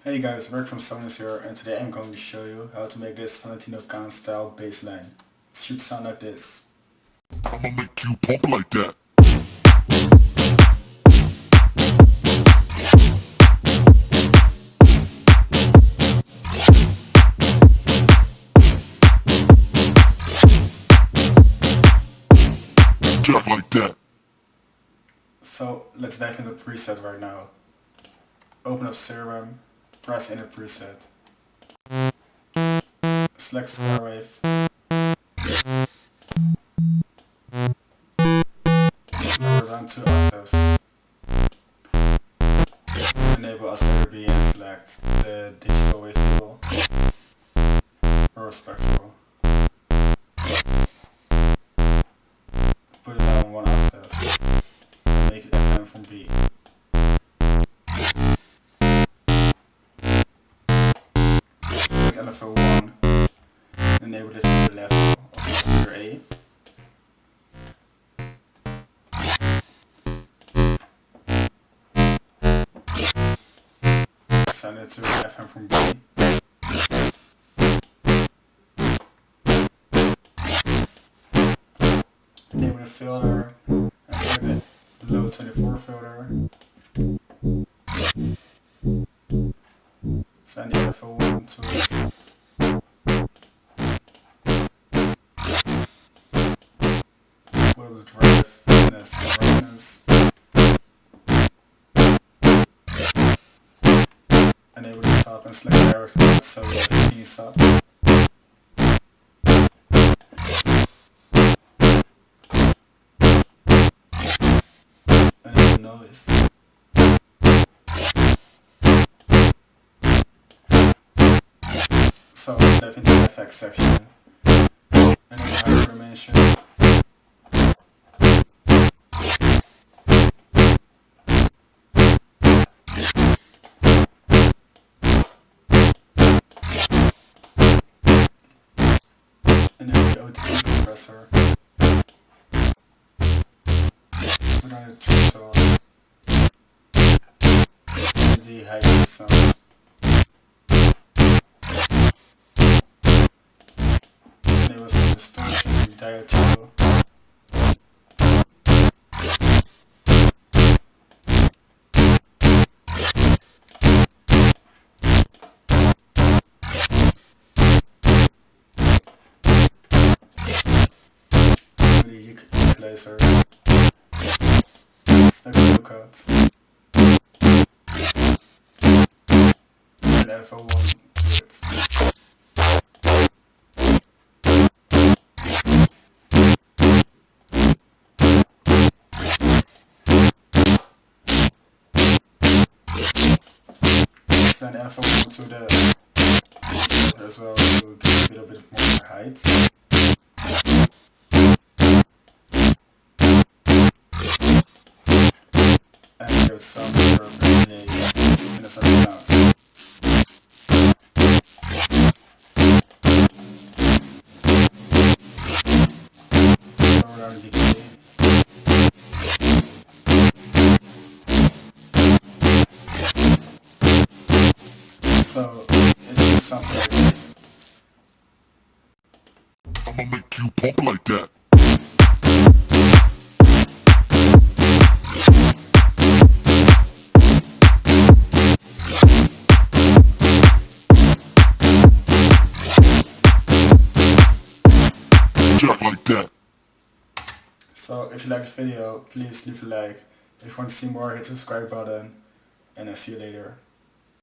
Hey guys, Rick from Sonance here, and today I'm going to show you how to make this Valentino Khan style bass line. It should sound like this. I'ma make you pump like that. Jack like that. So let's dive into the preset right now. Open up Serum, press in the preset. Select square wave. Lower down 2 octaves. Enable RB and select the digital wave table or spectral. Put it down 1 octave and make it FM from B. Select LFO 1, enable it to the level of master A. Send it to FM from B. Enable the filter and select the low 24 filter. Send the LFO1 to it. Put up the drive, thickness, and resonance. Enable the stop and select direct mode so we have a clean stop. Enable noise. So let's dive into the effects section. Enable higher dimension. Enable the OTT compressor. Put on the threshold. And the high sounds. Enable some distortion and diode table. Equalizer, stack lookups, and LFO1 to it. Send LFO1 to the as well to give it a bit more height. And give some innocent sounds. Lower down the decay. So it does something like this. I'ma make you pump like that. Jack like that. So if you like the video, please leave a like. If you want to see more, hit the subscribe button, and I'll see you later.